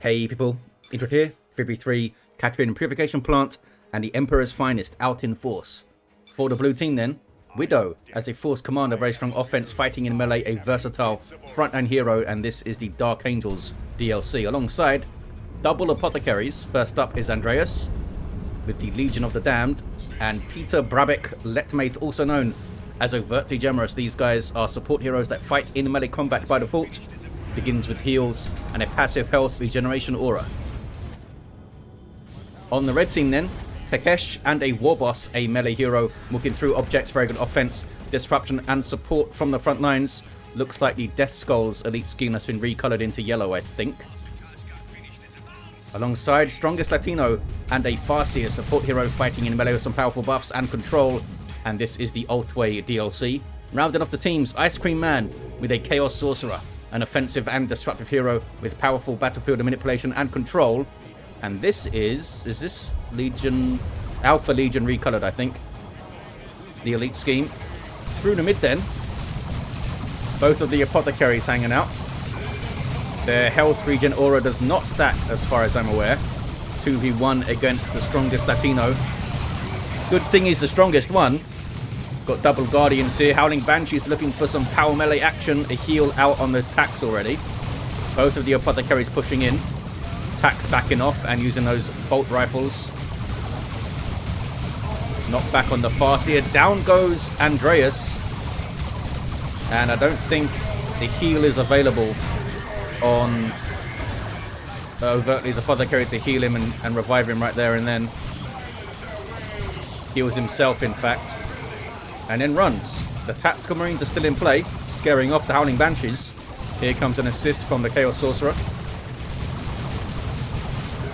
Hey people, Intro here, February 3, Caterpillar Purification Plant, and the Emperor's Finest out in force. For the blue team then, Widow as a force commander, very strong offense, fighting in melee, a versatile frontline hero, and this is the Dark Angels DLC. Alongside, double Apothecaries. First up is Andreas with the Legion of the Damned, and Peter Brabeck-Latmathe, also known as Overtly Generous. These guys are support heroes that fight in melee combat by default. Begins with heals and a passive health regeneration aura. On the red team then, Tekesh and a Warboss, a melee hero, walking through objects, very good offense, disruption and support from the front lines. Looks like the Death Skulls elite scheme has been recolored into yellow, I think. Alongside, strongest Latino and a Farseer, support hero fighting in melee with some powerful buffs and control. And this is the Oathway DLC. Rounding off the teams, ICECREAMAN with a Chaos Sorcerer, an offensive and disruptive hero with powerful battlefield manipulation and control. And this is this Legion, Alpha Legion recolored, I think. The elite scheme. Through the mid then, both of the Apothecaries hanging out. Their health regen aura does not stack as far as I'm aware. 2v1 against the strongest Latino. Good thing he's the strongest one. Got double Guardians here. Howling Banshees looking for some power melee action. A heal out on those Tax already. Both of the Apothecaries pushing in. Tax backing off and using those bolt rifles. Knock back on the Farseer. Down goes Andreas. And I don't think the heal is available on Overtly's Apothecary to heal him and revive him right there and then. Heals himself, in fact. And then runs. The Tactical Marines are still in play, scaring off the Howling Banshees. Here comes an assist from the Chaos Sorcerer.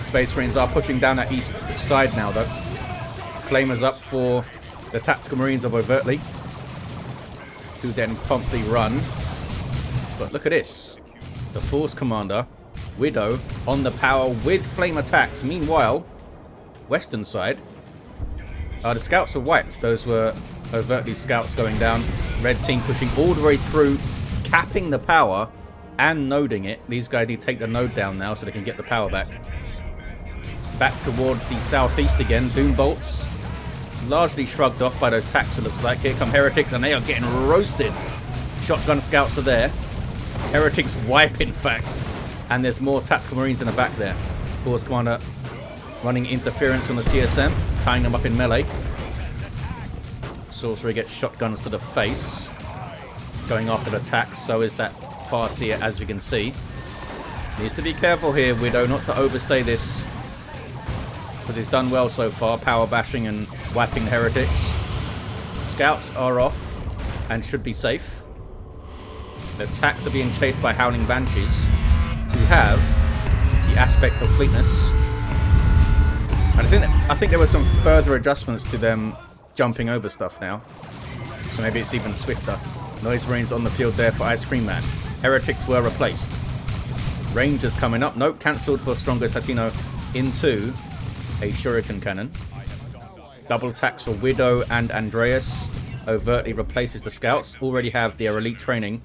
Space Marines are pushing down that east side now, though. Flamers up for the Tactical Marines of Overtly, who then promptly run. But look at this. The Force Commander, Widow, on the power with flame attacks. Meanwhile, western side, the scouts were wiped. Those were Overtly scouts going down. Red team pushing all the way through, capping the power and noding it. These guys need to take the node down now so they can get the power back. Back towards the southeast again. Doom bolts largely shrugged off by those Tax, it looks like. Here come Heretics and they are getting roasted. Shotgun scouts are there. Heretics wipe, in fact. And there's more Tactical Marines in the back there. Force Commander running interference on the CSM, tying them up in melee. Sorcerer gets shotguns to the face. Going after the Tax, so is that Farseer, as we can see. Needs to be careful here, Widow, not to overstay this. Because he's done well so far, power bashing and wiping the Heretics. Scouts are off and should be safe. The Tax are being chased by Howling Banshees, who have the aspect of fleetness. And I think there were some further adjustments to them jumping over stuff now. So maybe it's even swifter. Noise Marines on the field there for ICECREAMAN. Heretics were replaced. Rangers coming up. Nope, cancelled for strongest Latino into a Shuriken Cannon. Double attacks for Widow and Andreas. Overtly replaces the scouts. Already have their elite training.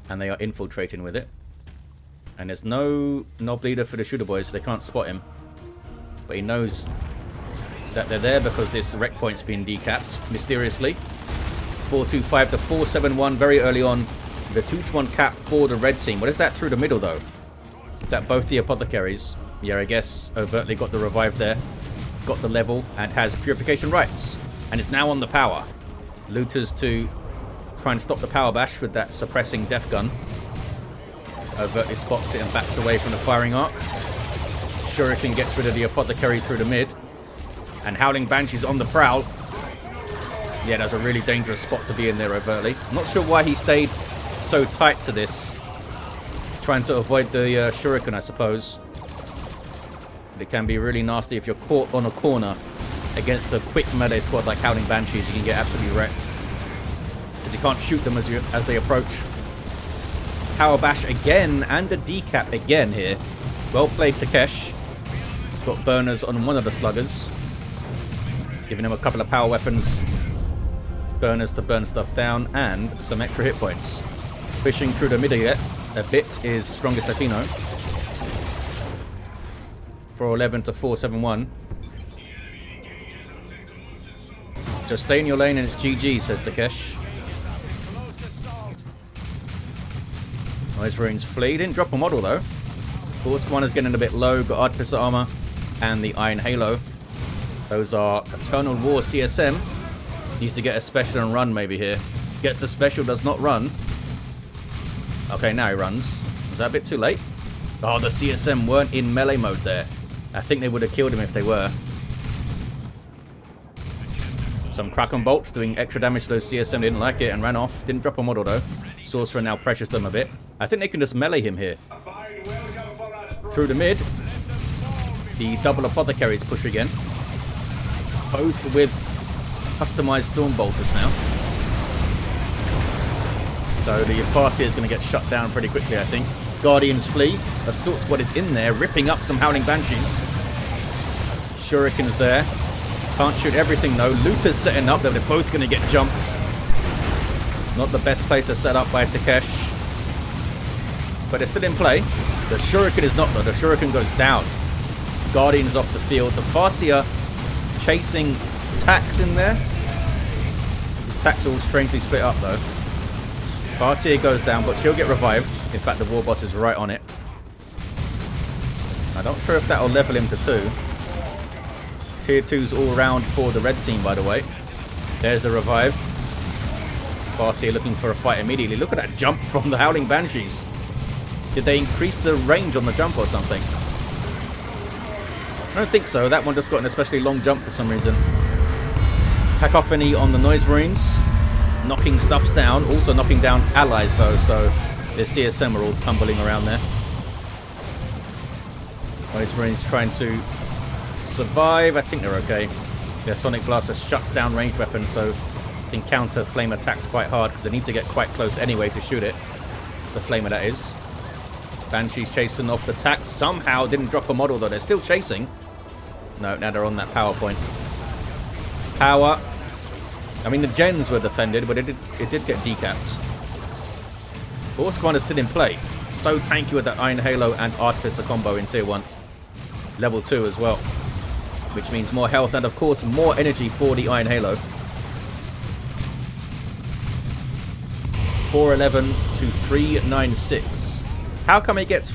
And they are infiltrating with it. And there's no knob leader for the shooter boys, so they can't spot him. But he knows that they're there because this wreck point's been decapped mysteriously. 425 to 471 very early on. The 2-to-1 cap for the red team. What is that through the middle, though? Is that both the Apothecaries? Yeah, I guess Overtly got the revive there. Got the level and has purification rights. And is now on the power. Looters to try and stop the power bash with that suppressing death gun. Overtly spots it and backs away from the firing arc. Shuriken gets rid of the Apothecary through the mid. And Howling Banshees on the prowl. Yeah, that's a really dangerous spot to be in there, Overtly. I'm not sure why he stayed so tight to this. Trying to avoid the Shuriken, I suppose. But it can be really nasty if you're caught on a corner against a quick melee squad like Howling Banshees. You can get absolutely wrecked. Because you can't shoot them as they approach. Power bash again and a decap again here. Well played, Tekesh. Got burners on one of the sluggers. Giving him a couple of power weapons. Burners to burn stuff down and some extra hit points. Fishing through the middle yet. A bit is strongest Latino. 411 to 471. Just stay in your lane and it's GG, says Tekesh. Noise Marines flee. Didn't drop a model though. Force Commander's getting a bit low. Got Artificer Armor and the Iron Halo. Those are Eternal War CSM. Needs to get a special and run maybe here. Gets the special, does not run. Okay, now he runs. Was that a bit too late? Oh, the CSM weren't in melee mode there. I think they would have killed him if they were. Some Kraken bolts doing extra damage to those CSM. Didn't like it and ran off. Didn't drop a model though. Sorcerer now pressures them a bit. I think they can just melee him here. Through the mid. The double Apothecaries push again. Both with customized Storm Bolters now. So the Farseer is going to get shut down pretty quickly, I think. Guardians flee. Assault Squad is in there, ripping up some Howling Banshees. Shurikens there. Can't shoot everything though. Looter's setting up. They're both going to get jumped. Not the best place to set up by Tekesh. But it's still in play. The Shuriken is not though. The Shuriken goes down. Guardians off the field. The Farseer chasing Tax in there. His Tax all strangely split up though. Farseer goes down, but she'll get revived. In fact, the Warboss is right on it. I'm not sure if that'll level him to 2. Tier 2's all round for the red team, by the way. There's the revive. Farseer looking for a fight immediately. Look at that jump from the Howling Banshees. Did they increase the range on the jump or something? I don't think so. That one just got an especially long jump for some reason. Cacophony on the Noise Marines. Knocking stuffs down. Also knocking down allies, though, so the CSM are all tumbling around there. Noise Marines trying to survive. I think they're okay. Their Sonic Blaster shuts down ranged weapons, so can counter flame attacks quite hard because they need to get quite close anyway to shoot it. The flamer, that is. Banshee's chasing off the Tax. Somehow didn't drop a model, though. They're still chasing. No, now they're on that power point. Power. I mean, the gens were defended, but it did get decapped. Force Commander's still in play. So tanky with that Iron Halo and Artificer combo in Tier 1. Level 2 as well. Which means more health and, of course, more energy for the Iron Halo. 411 to 396. How come it gets...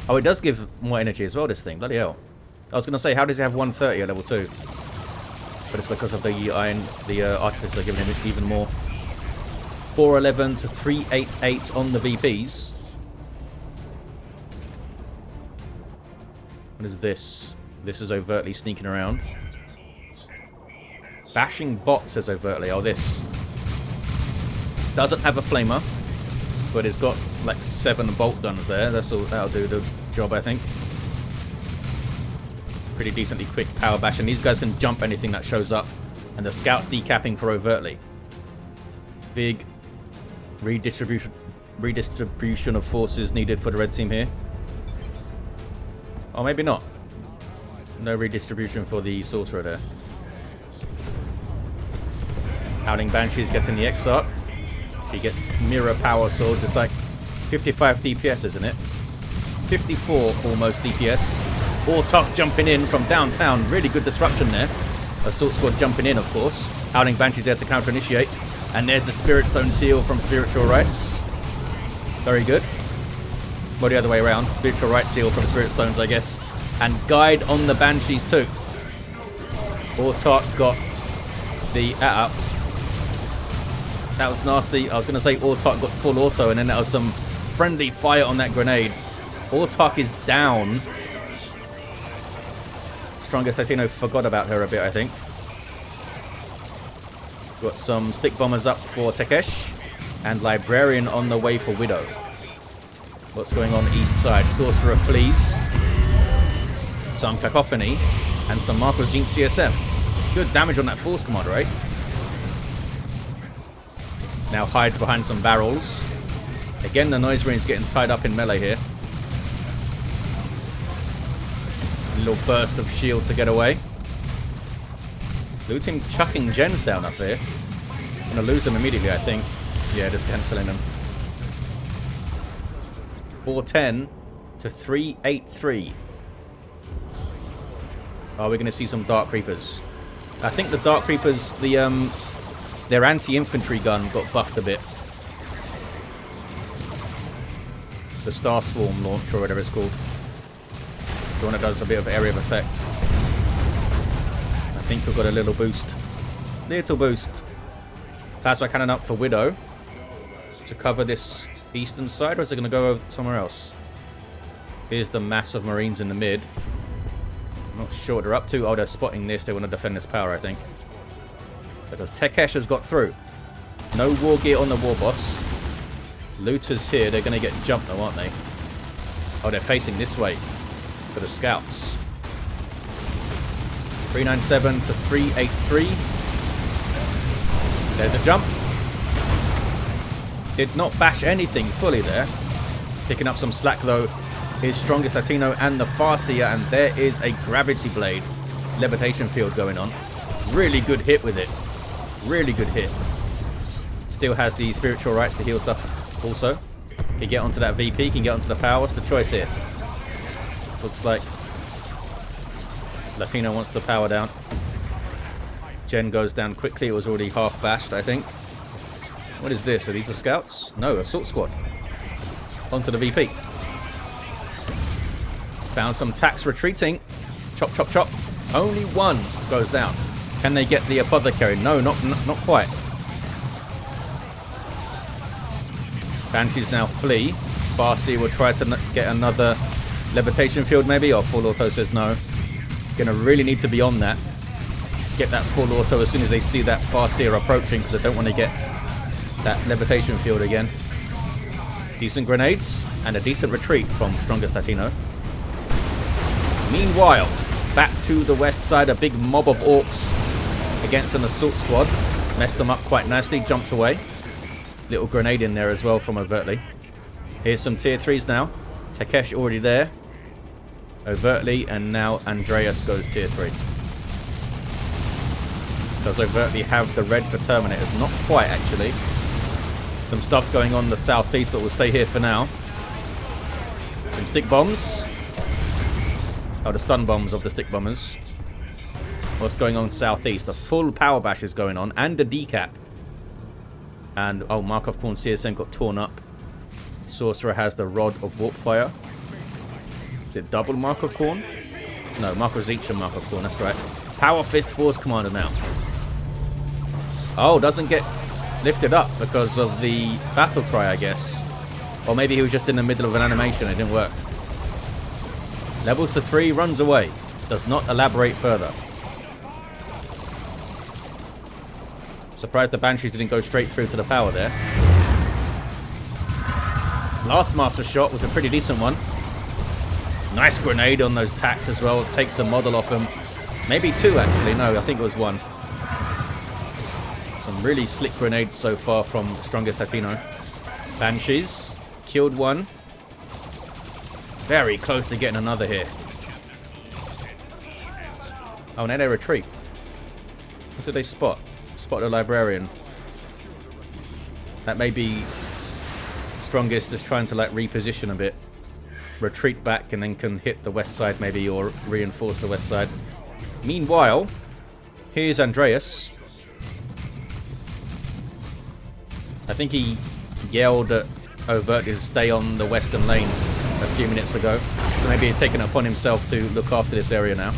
Oh, it does give more energy as well, this thing. Bloody hell. I was going to say, how does it have 130 at level 2? But it's because of the Artificer giving him even more. 411 to 388 on the VPs. What is this? This is overtly sneaking around. Bashing bot says overtly. Oh, this. Doesn't have a flamer, but it's got like 7 bolt guns there. That's all. That'll do the job, I think. Pretty decently quick power bash, and these guys can jump anything that shows up. And the scouts decapping for overtly. Big redistribution of forces needed for the red team here. Or maybe not. No redistribution for the Sorcerer there. Howling Banshees getting the Exarch. She gets mirror power swords. It's like 55 DPS, isn't it? 54 almost DPS. Orks jumping in from downtown. Really good disruption there. Assault Squad jumping in, of course. Howling Banshees there to counter-initiate. And there's the Spirit Stone Seal from Spiritual Rites. Very good. Well, the other way around. Spiritual Rites Seal from Spirit Stones, I guess. And Guide on the Banshees too. Orks got the up. That was nasty. I was going to say Orks got full auto, and then there was some friendly fire on that grenade. Orks is down. Strongest Latino forgot about her a bit, I think. Got some stick bombers up for Tekesh. And Librarian on the way for Widow. What's going on the east side? Sorcerer flees. Some Cacophony. And some Marcos Jean CSM. Good damage on that Force Commander, right? Now hides behind some barrels. Again, the Noise Marine's getting tied up in melee here. A little burst of shield to get away. Blue team chucking gens down up here. Gonna lose them immediately, I think. Yeah, just cancelling them. 410 to 383. Are we going to see some Dark Creepers? I think the Dark Creepers, their anti-infantry gun got buffed a bit. The Star Swarm launch, or whatever it's called. The one that does a bit of area of effect. I think we've got a little boost. Little boost. Plasma cannon up for Widow. To cover this eastern side, or is it going to go somewhere else? Here's the mass of Marines in the mid. I'm not sure what they're up to. Oh, they're spotting this. They want to defend this power, I think. Because Tekesh has got through. No war gear on the Warboss. Looters here. They're going to get jumped though, aren't they? Oh, they're facing this way for the scouts. 397 to 383. There's a jump. Did not bash anything fully there. Picking up some slack though is Strongest Latino and the Farseer, and there is a gravity blade levitation field going on. Really good hit with it. Really good hit. Still has the spiritual rights to heal stuff also. Can get onto that VP, can get onto the power. What's the choice here? Looks like Latino wants the power down. Gen goes down quickly. It was already half bashed, I think. What is this? Are these the scouts? No, assault squad. Onto the VP. Found some tax retreating. Chop, chop, chop. Only one goes down. Can they get the Apothecary? No, not quite. Banshees now flee. Farseer will try to get another levitation field maybe, or full auto says no. Gonna really need to be on that. Get that full auto as soon as they see that Farseer approaching, because they don't want to get that levitation field again. Decent grenades and a decent retreat from Strongest Latino. Meanwhile, back to the west side, a big mob of Orks against an assault squad. Messed them up quite nicely, jumped away. Little grenade in there as well from Overtly. Here's some tier 3s now. Tekesh already there. Overtly, and now Andreas goes tier 3. Does Overtly have the red for Terminators? Not quite, actually. Some stuff going on in the southeast, but we'll stay here for now. Some stick bombs. Oh, the stun bombs of the stick bombers. What's going on southeast? A full power bash is going on, and a decap. And, oh, Markov Khorne CSM got torn up. Sorcerer has the Rod of Warpfire. Is it double Markov Khorne? No, Markov Zeech and Markov Khorne, that's right. Power Fist Force Commander now. Oh, doesn't get lifted up because of the battle cry, I guess. Or maybe he was just in the middle of an animation, it didn't work. Levels to 3, runs away. Does not elaborate further. Surprised the Banshees didn't go straight through to the power there. Last master shot was a pretty decent one. Nice grenade on those tacks as well. Takes a model off him. Maybe 2 actually. No, I think it was 1. Some really slick grenades so far from Strongest Latino. Banshees. Killed 1. Very close to getting another here. Oh, now they retreat. What did they spot? Spot the Librarian. That may be Strongest just trying to like reposition a bit. Retreat back and then can hit the west side maybe, or reinforce the west side. Meanwhile, here's Andreas. I think he yelled at Overtly to stay on the western lane a few minutes ago. So maybe he's taken it upon himself to look after this area now.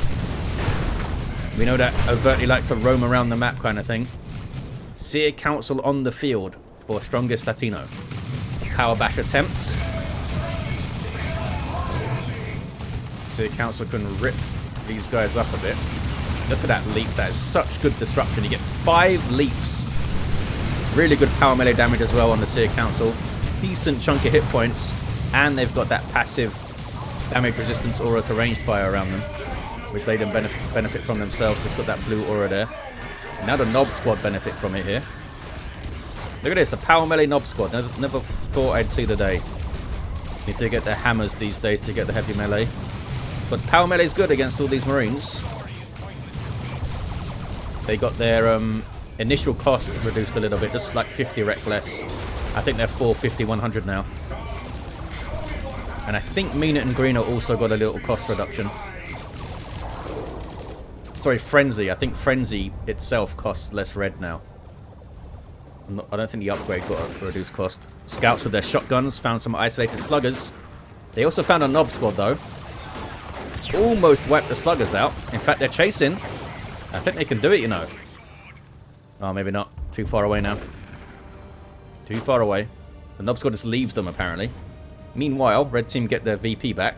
We know that Overtly likes to roam around the map kind of thing. Seer Council on the field for Strongest Latino. Power bash attempts. Seer Council can rip these guys up a bit. Look at that leap. That is such good disruption. You get 5 leaps. Really good power melee damage as well on the Seer Council. Decent chunk of hit points. And they've got that passive damage resistance aura to ranged fire around them, which they then benefit from themselves. It's got that blue aura there. Now the Nob Squad benefit from it here. Look at this, a power melee Nob Squad. Never thought I'd see the day. Need to get their hammers these days to get the heavy melee. But power melee is good against all these Marines. They got their initial cost reduced a little bit, just like 50 rec less. I think they're 450, 100 now. And I think Mean It and Green also got a little cost reduction. Sorry, Frenzy. I think Frenzy itself costs less red now. I don't think the upgrade got a reduced cost. Scouts with their shotguns found some isolated sluggers. They also found a Nob squad, though. Almost wiped the sluggers out. In fact, they're chasing. I think they can do it, you know. Oh, maybe not. Too far away now. Too far away. The Nob squad just leaves them, apparently. Meanwhile, red team get their VP back.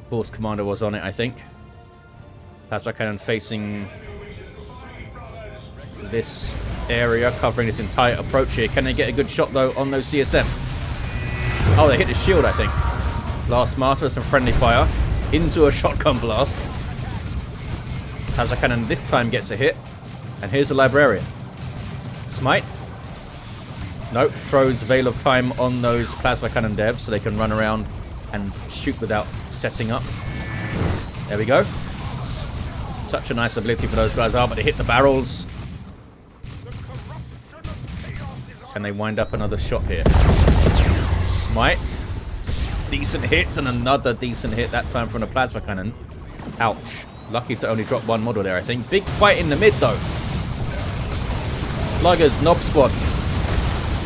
Force commander was on it, I think. Plasma cannon facing this area, covering this entire approach here. Can they get a good shot, though, on those CSM? Oh, they hit the shield, I think. Blast Master with some friendly fire. Into a shotgun blast. Plasma cannon this time gets a hit. And here's the Librarian. Smite. Nope. Throws Veil of Time on those Plasma Cannon devs so they can run around and shoot without setting up. There we go. Such a nice ability for those guys are, but they hit the barrels. Can they wind up another shot here? Smite. Decent hits and another decent hit, that time from the Plasma Cannon. Ouch. Lucky to only drop one model there, I think. Big fight in the mid, though. Sluggers, Nob Squad.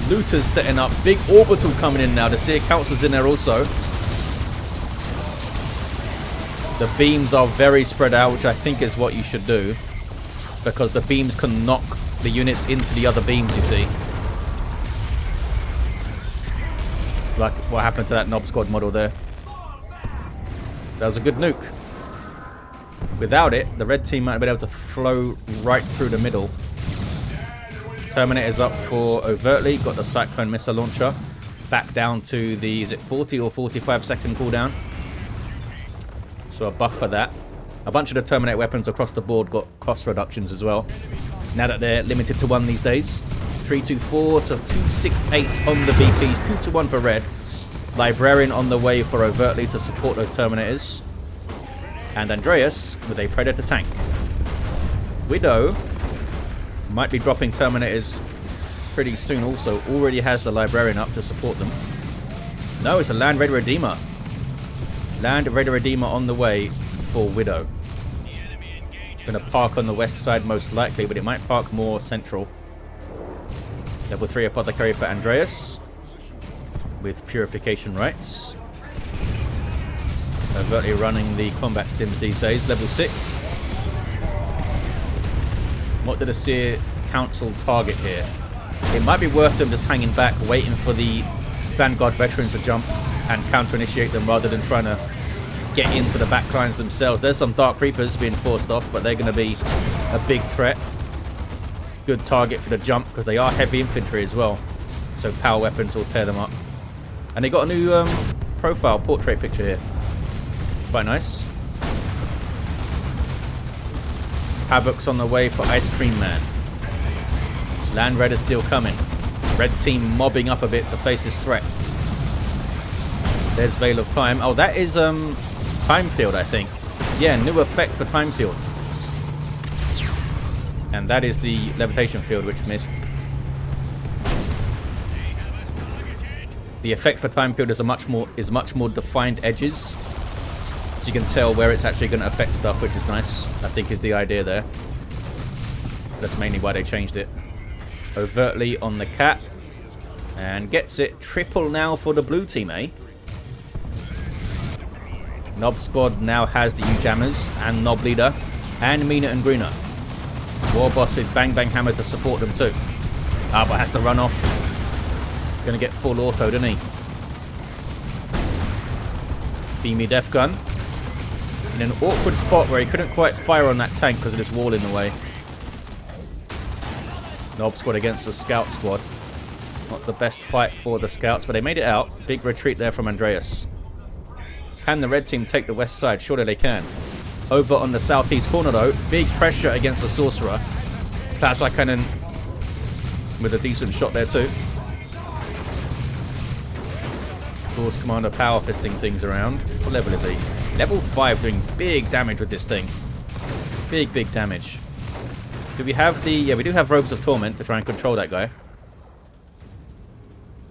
Looters setting up. Big orbital coming in now. The Seer Council's in there also. The beams are very spread out, which I think is what you should do. Because the beams can knock the units into the other beams, you see. Like what happened to that Nob Squad model there. That was a good nuke. Without it, the red team might have been able to flow right through the middle. Terminator's up for overtly. Got the Cyclone missile launcher. Back down to the, is it 40 or 45 second cooldown? So a buff for that. A bunch of the Terminator weapons across the board got cost reductions as well. Now that they're limited to 1 these days. 324 to 268 on the VPs. 2-1 for red. Librarian on the way for overtly to support those Terminators. And Andreas with a Predator tank. Widow might be dropping Terminators pretty soon also. Already has the Librarian up to support them. No, it's a Land Raider Redeemer. Land Raider Redeemer on the way for Widow. Gonna park on the west side most likely, but it might park more central. Level 3 Apothecary for Andreas. With Purification Rights. Overtly running the combat stims these days. Level 6. What did the Seer Council target here? It might be worth them just hanging back, waiting for the Vanguard veterans to jump and counter-initiate them rather than trying to get into the back lines themselves. There's some Dark Reapers being forced off, but they're going to be a big threat. Good target for the jump because they are heavy infantry as well. So power weapons will tear them up. And they got a new profile portrait picture here. Quite nice. Havoc's on the way for ICECREAMAN. Land Raider's still coming. Red team mobbing up a bit to face this threat. There's Veil of Time. Oh, that is Time Field, I think. Yeah, new effect for Time Field. And that is the Levitation Field, which missed. The effect for Time Field is much more defined edges. So you can tell where it's actually going to affect stuff, which is nice. I think is the idea there. That's mainly why they changed it. Overtly on the cap. And gets it. Triple now for the blue team, eh? Nob Squad now has the U-Jammers and Nob Leader and Mina and Greener. Warboss with Bang Bang Hammer to support them too. Ah, but has to run off. Gonna get full auto, doesn't he? Beamy Death Gun. In an awkward spot where he couldn't quite fire on that tank because of this wall in the way. Nob Squad against the Scout Squad. Not the best fight for the Scouts, but they made it out. Big retreat there from Andreas. Can the red team take the west side? Surely they can. Over on the southeast corner though, big pressure against the Sorcerer. Plasma Cannon with a decent shot there too. Force Commander power fisting things around. What level is he? Level 5, doing big damage with this thing. Big damage. Do we have the... Yeah, we do have Robes of Torment to try and control that guy.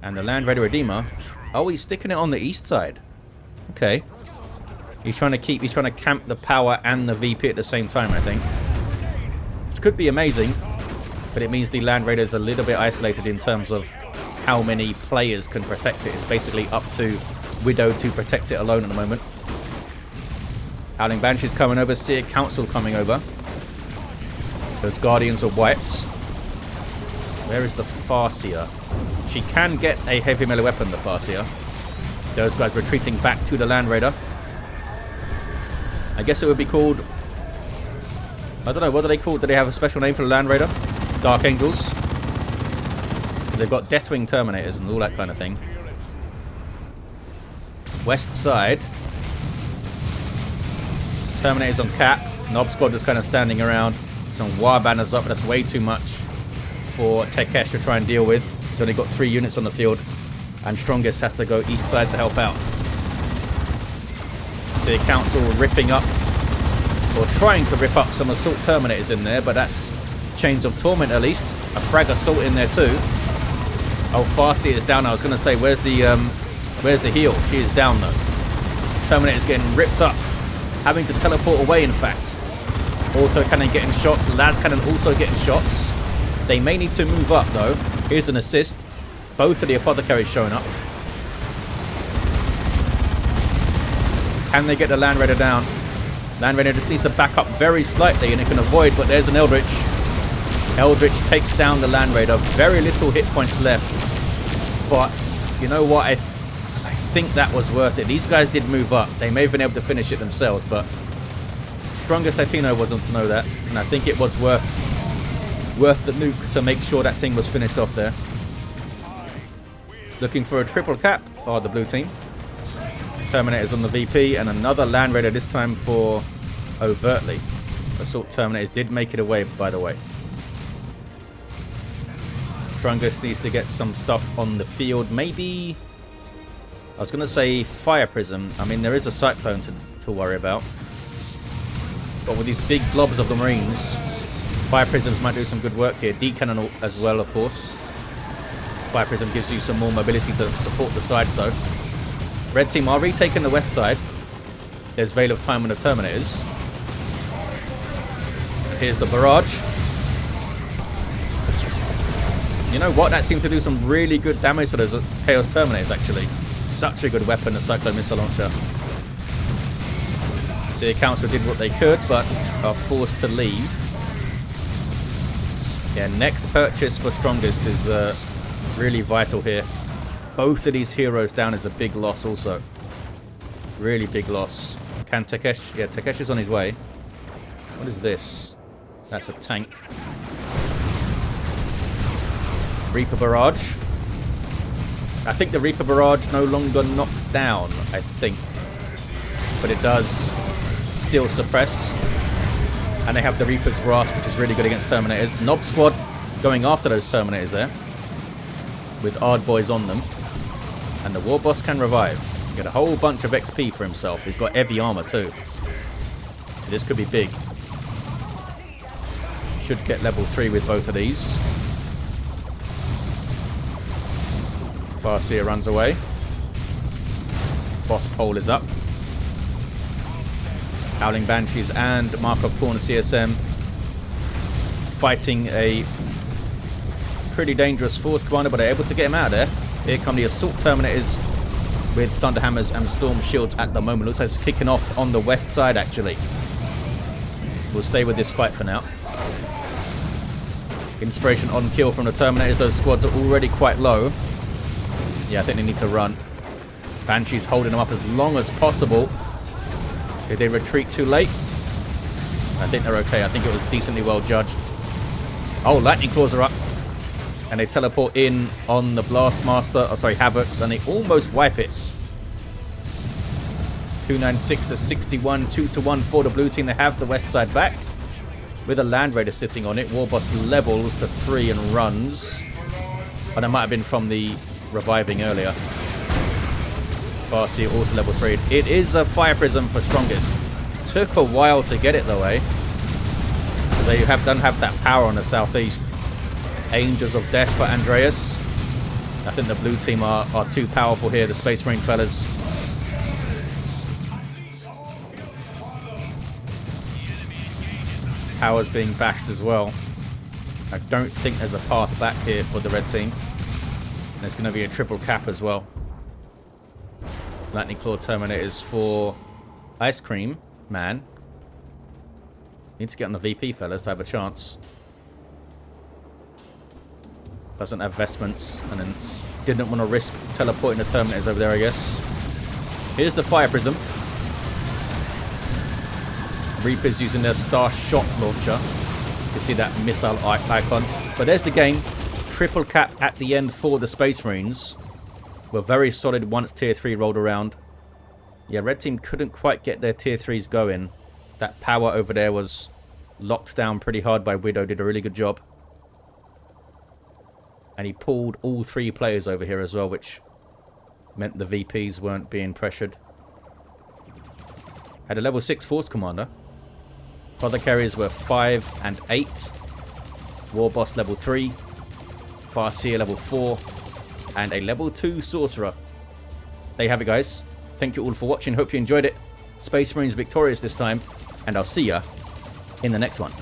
And the Land Raider Redeemer. Oh, he's sticking it on the east side. Okay. He's trying to camp the power and the VP at the same time, I think. could be amazing, but it means the Land Raider is a little bit isolated in terms of how many players can protect it. It's basically up to Widow to protect it alone at the moment. Howling Banshee's coming over, Seer Council coming over. Those Guardians are wiped. Where is the Farseer? She can get a heavy melee weapon, the Farseer. Those guys retreating back to the Land Raider. I guess it would be called... I don't know, what are they called? Do they have a special name for the Land Raider? Dark Angels. They've got Deathwing Terminators and all that kind of thing. West side. Terminators on cap. Nob Squad just kind of standing around. Some War Banners up, but that's way too much for Tekesh to try and deal with. He's only got 3 units on the field. And Strongest has to go east side to help out. See Council ripping up, or trying to rip up some Assault Terminators in there, but that's Chains of Torment at least. A Frag Assault in there too. Oh, Farseer is down. I was going to say, where's the heal? She is down though. Terminator's getting ripped up. Having to teleport away, in fact. Auto Cannon getting shots. Las Cannon also getting shots. They may need to move up though. Here's an assist. Both of the Apothecaries showing up. Can they get the Land Raider down? Land Raider just needs to back up very slightly and it can avoid, but there's an Eldritch. Eldritch takes down the Land Raider. Very little hit points left. But, you know what? I think that was worth it. These guys did move up. They may have been able to finish it themselves, but Strongest Latino wasn't to know that. And I think it was worth the nuke to make sure that thing was finished off there. Looking for a triple cap. Oh, the blue team. Terminators on the VP and another Land Raider, this time for overtly. Assault Terminators did make it away, by the way. Strongest needs to get some stuff on the field. Maybe... I was going to say Fire Prism. I mean, there is a Cyclone to worry about. But with these big blobs of the Marines, Fire Prisms might do some good work here. D-Cannon as well, of course. Fire Prism gives you some more mobility to support the sides, though. Red team are retaking the west side. There's Veil of Time on the Terminators. Here's the barrage. You know what? That seemed to do some really good damage to those Chaos Terminators, actually. Such a good weapon, the Cyclone Missile Launcher. Seer Council did what they could, but are forced to leave. Yeah, next purchase for Strongest is really vital here. Both of these heroes down is a big loss also. Really big loss. Can Tekesh... Yeah, Tekesh is on his way. What is this? That's a tank. Reaper Barrage. I think the Reaper Barrage no longer knocks down, I think. But it does still suppress. And they have the Reaper's Grasp, which is really good against Terminators. Nob Squad going after those Terminators there. With Ard Boys on them. And the Warboss can revive. Get a whole bunch of XP for himself. He's got heavy armor too. This could be big. Should get level 3 with both of these. Farseer runs away. Boss pole is up. Howling Banshees and Markov Corner CSM fighting a pretty dangerous force commander, but they're able to get him out of there. Here come the Assault Terminators with Thunderhammers and Storm Shields at the moment. Looks like it's kicking off on the west side, actually. We'll stay with this fight for now. Inspiration on kill from the Terminators. Those squads are already quite low. Yeah, I think they need to run. Banshee's holding them up as long as possible. Did they retreat too late? I think they're okay. I think it was decently well judged. Oh, Lightning Claws are up. And they teleport in on the Blastmaster, oh sorry, Havocs, and they almost wipe it. 296 to 61, 2-1 for the blue team. They have the west side back with a Land Raider sitting on it. Warboss levels to 3 and runs. Oh, that might have been from the reviving earlier. Farseer also level 3. It is a Fire Prism for Strongest. Took a while to get it though, eh? Because they don't have that power on the southeast. Angels of Death for Andreas. I think the blue team are too powerful here, the Space Marine fellas. power's being bashed as well. I don't think there's a path back here for the red team. There's going to be a triple cap as well. Lightning Claw Terminators for ICECREAMAN. Need to get on the VP, fellas, to have a chance. Doesn't have vestments, and then didn't want to risk teleporting the Terminators over there, I guess. Here's the Fire Prism. Reapers using their Star Shot Launcher. You see that missile icon. But there's the game. Triple cap at the end for the Space Marines. Were very solid once Tier 3 rolled around. Yeah, red team couldn't quite get their Tier 3s going. That power over there was locked down pretty hard by Widow. Did a really good job. And he pulled all 3 players over here as well, which meant the VPs weren't being pressured. Had a level 6 Force Commander. Apothecaries were 5 and 8. Warboss level 3. Farseer level 4. And a level 2 Sorcerer. There you have it, guys. Thank you all for watching. Hope you enjoyed it. Space Marines victorious this time. And I'll see ya in the next one.